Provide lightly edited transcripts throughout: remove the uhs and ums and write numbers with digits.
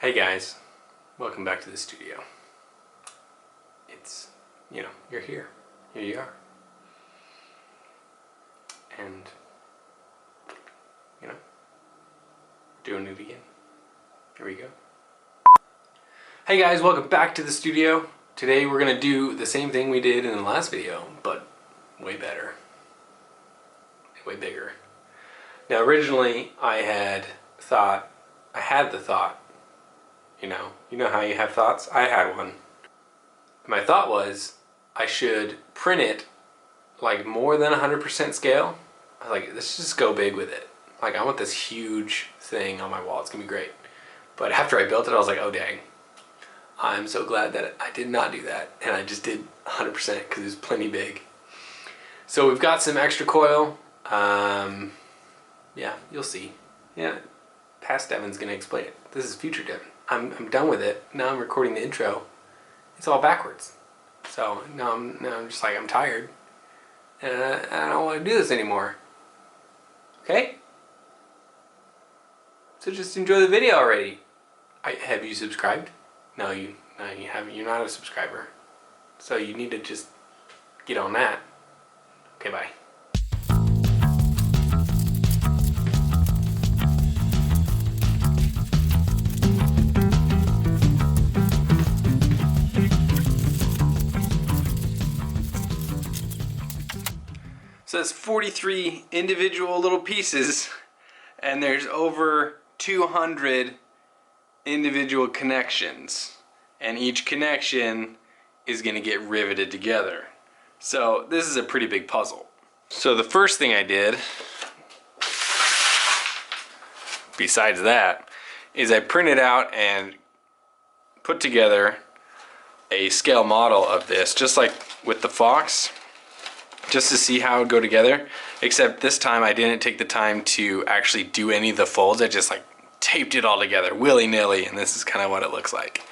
Hey guys, welcome back to the studio. It's, you're here. Here you are. And, doing it again. Here we go. Hey guys, welcome back to the studio. Today we're gonna do the same thing we did in the last video, but way better. Way bigger. Now originally I had the thought, you know how you have thoughts? I had one. My thought was I should print it like more than 100% scale. I was like, let's just go big with it. Like I want this huge thing on my wall, it's gonna be great. But after I built it, I was like, oh dang. I'm so glad that I did not do that and I just did 100% because it was plenty big. So we've got some extra coil. Yeah, you'll see. Yeah, past Devin's gonna explain it. This is future Devin. I'm done with it. Now I'm recording the intro. It's all backwards. So now I'm just like, I'm tired. And I don't want to do this anymore. Okay? So just enjoy the video already. Have you subscribed? No, you haven't. You're not a subscriber. So you need to just get on that. Okay, bye. So it's 43 individual little pieces, and there's over 200 individual connections, and each connection is going to get riveted together. So this is a pretty big puzzle. So the first thing I did, besides that, is I printed out and put together a scale model of this, just like with the Fox, just to see how it would go together. Except this time I didn't take the time to actually do any of the folds. I just like taped it all together willy-nilly, and this is kind of what it looks like.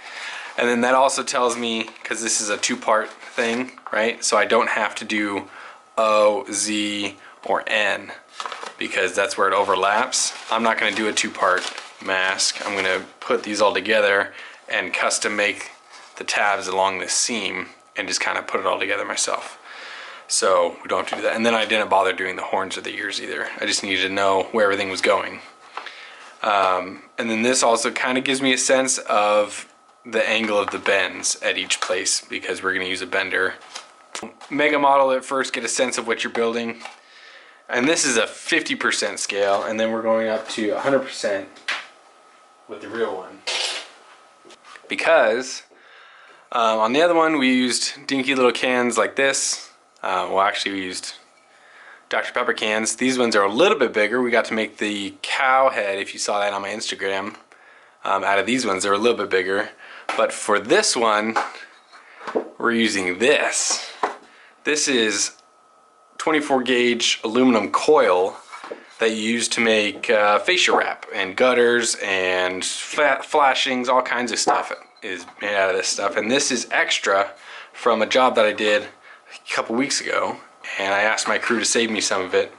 And then that also tells me, because this is a two-part thing, right? So I don't have to do O, Z, or N, because that's where it overlaps. I'm not going to do a two-part mask. I'm going to put these all together and custom make the tabs along this seam and just kind of put it all together myself. So we don't have to do that. And then I didn't bother doing the horns or the ears either. I just needed to know where everything was going. And then this also kind of gives me a sense of the angle of the bends at each place, because we're going to use a bender. Mega model it first, get a sense of what you're building. And this is a 50% scale, and then we're going up to 100% with the real one. Because on the other one we used dinky little cans like this. Well, actually we used Dr. Pepper cans. These ones are a little bit bigger. We got to make the cow head, if you saw that on my Instagram, out of these ones. They're a little bit bigger. But for this one, we're using this. This is 24 gauge aluminum coil that you use to make fascia wrap and gutters and flashings, all kinds of stuff is made out of this stuff. And this is extra from a job that I did a couple weeks ago, and I asked my crew to save me some of it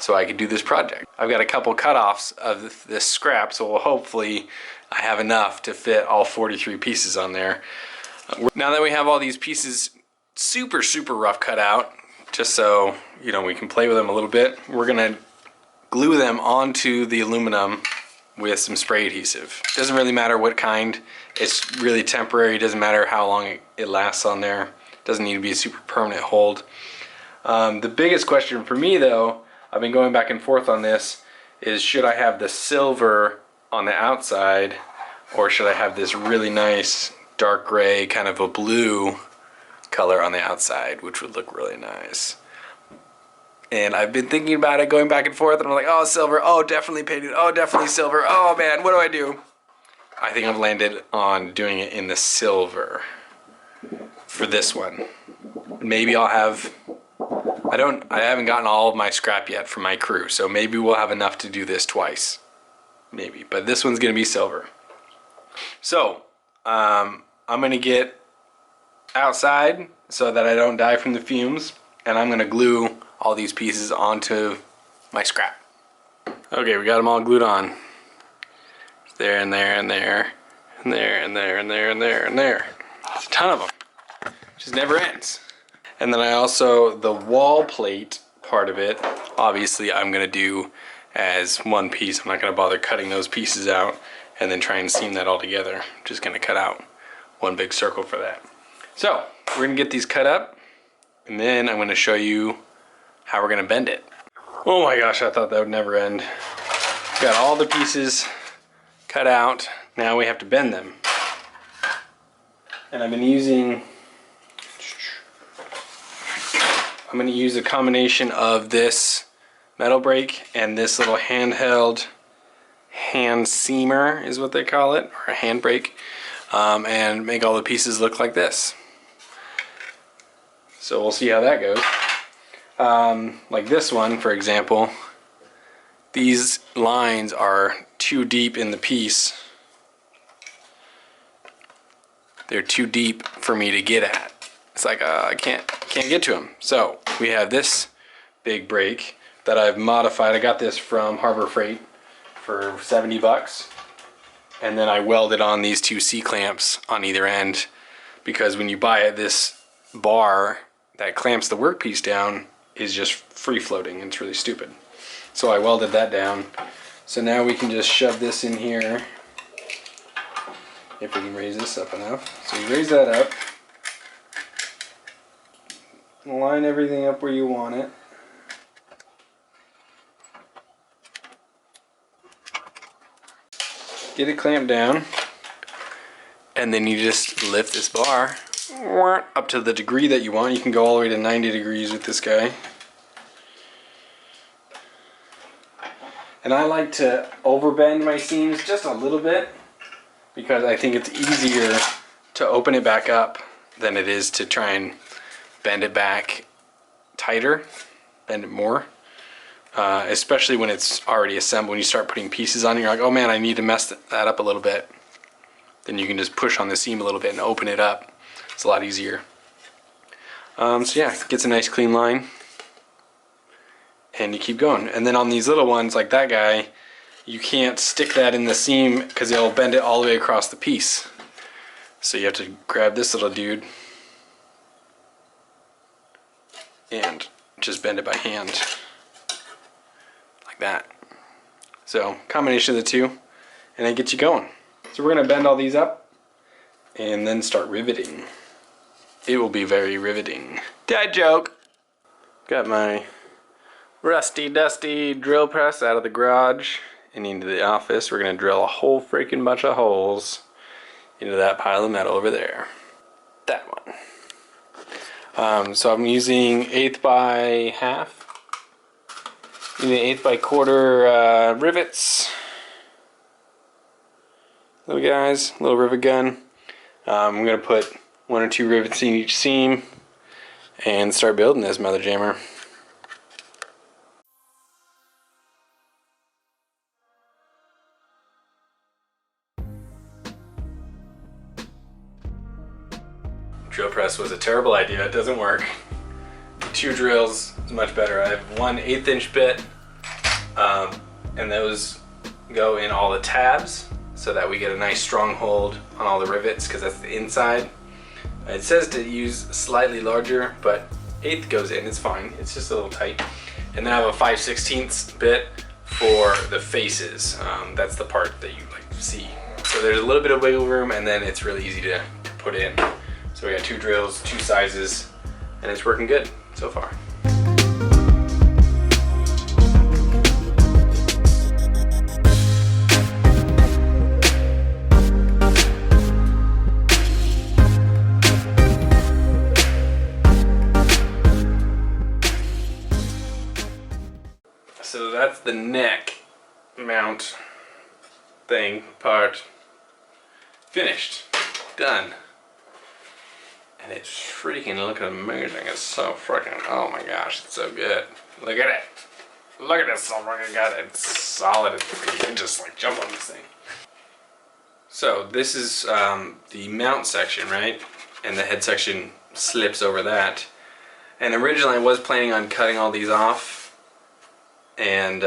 so I could do this project. I've got a couple cutoffs of this scrap, so hopefully I have enough to fit all 43 pieces on there. Now that we have all these pieces super rough cut out, just so we can play with them a little bit, we're gonna glue them onto the aluminum with some spray adhesive. Doesn't really matter what kind, it's really temporary. Doesn't matter how long it lasts on there. Doesn't need to be a super permanent hold. The biggest question for me though, I've been going back and forth on this, is should I have the silver on the outside, or should I have this really nice dark gray, kind of a blue color on the outside, which would look really nice. And I've been thinking about it, going back and forth, and I'm like, oh, silver, oh, definitely painted, oh, definitely silver, oh man, what do I do? I think I've landed on doing it in the silver for this one. Maybe I'll have, I haven't gotten all of my scrap yet from my crew, so maybe we'll have enough to do this twice. Maybe, but this one's gonna be silver. So, I'm gonna get outside so that I don't die from the fumes, and I'm gonna glue all these pieces onto my scrap. Okay, we got them all glued on. There and there and there. And there, and there, and there, and there, and there. There's a ton of them. Just never ends. And then I also, the wall plate part of it, obviously I'm gonna do as one piece. I'm not gonna bother cutting those pieces out and then try and seam that all together. I'm just gonna cut out one big circle for that. So we're gonna get these cut up, and then I'm gonna show you how we're gonna bend it. Oh my gosh, I thought that would never end. Got all the pieces cut out. Now we have to bend them. And I've been using, I'm gonna use a combination of this metal brake and this little handheld hand seamer is what they call it, or a hand brake, and make all the pieces look like this. So we'll see how that goes. Like this one, for example, these lines are too deep in the piece. They're too deep for me to get at. It's like I can't get to them. So we have this big brake that I've modified. I got this from Harbor Freight for 70 bucks. And then I welded on these two C-clamps on either end, because when you buy it, this bar that clamps the workpiece down is just free floating, and it's really stupid. So I welded that down. So now we can just shove this in here, if we can raise this up enough. So you raise that up, line everything up where you want it. Get it clamped down, and then you just lift this bar up to the degree that you want. You can go all the way to 90 degrees with this guy. And I like to overbend my seams just a little bit, because I think it's easier to open it back up than it is to try and bend it back tighter, bend it more. Especially when it's already assembled. When you start putting pieces on it, you're like, oh man, I need to mess that up a little bit. Then you can just push on the seam a little bit and open it up. It's a lot easier. So yeah, it gets a nice clean line. And you keep going. And then on these little ones, like that guy, you can't stick that in the seam because it'll bend it all the way across the piece. So you have to grab this little dude and just bend it by hand. That. So combination of the two, and it gets you going. So we're going to bend all these up and then start riveting. It will be very riveting. Dad joke. Got my rusty dusty drill press out of the garage and into the office. We're going to drill a whole freaking bunch of holes into that pile of metal over there. That one. So I'm using 1/8 by half. Using 1/8 by quarter rivets. Little guys, little rivet gun. I'm going to put 1 or 2 rivets in each seam and start building this mother jammer. Drill press was a terrible idea. It doesn't work. 2 drills is much better. I have 1 1/8" bit, and those go in all the tabs so that we get a nice strong hold on all the rivets, because that's the inside. It says to use slightly larger, but 1/8 goes in, it's fine. It's just a little tight. And then I have a 5/16 bit for the faces. That's the part that you like see. So there's a little bit of wiggle room, and then it's really easy to put in. So we got 2 drills, 2 sizes, and it's working good so far. So that's the neck mount thing part finished, done. And it's freaking looking amazing. It's so freaking, oh my gosh, it's so good. Look at it. Look at this, so freaking good. It's solid. You can just like jump on this thing. So this is the mount section, right? And the head section slips over that. And originally I was planning on cutting all these off and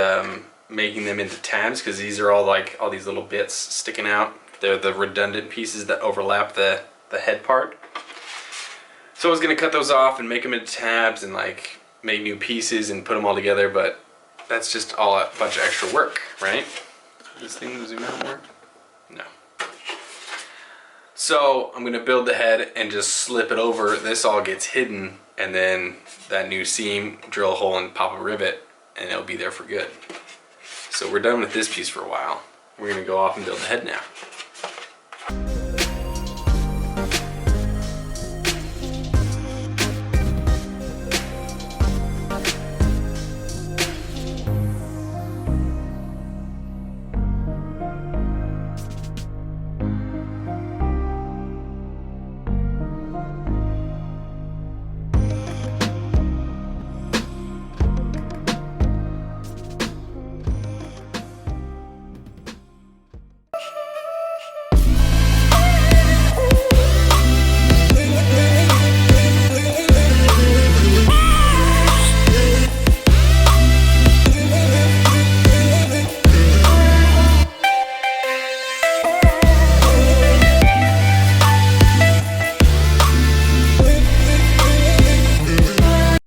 making them into tabs, because these are all like all these little bits sticking out. They're the redundant pieces that overlap the head part. So I was gonna cut those off and make them into tabs and like make new pieces and put them all together, but that's just all a bunch of extra work, right? This thing zoom out more? No. So I'm gonna build the head and just slip it over. This all gets hidden, and then that new seam, drill a hole and pop a rivet, and it'll be there for good. So we're done with this piece for a while. We're gonna go off and build the head now.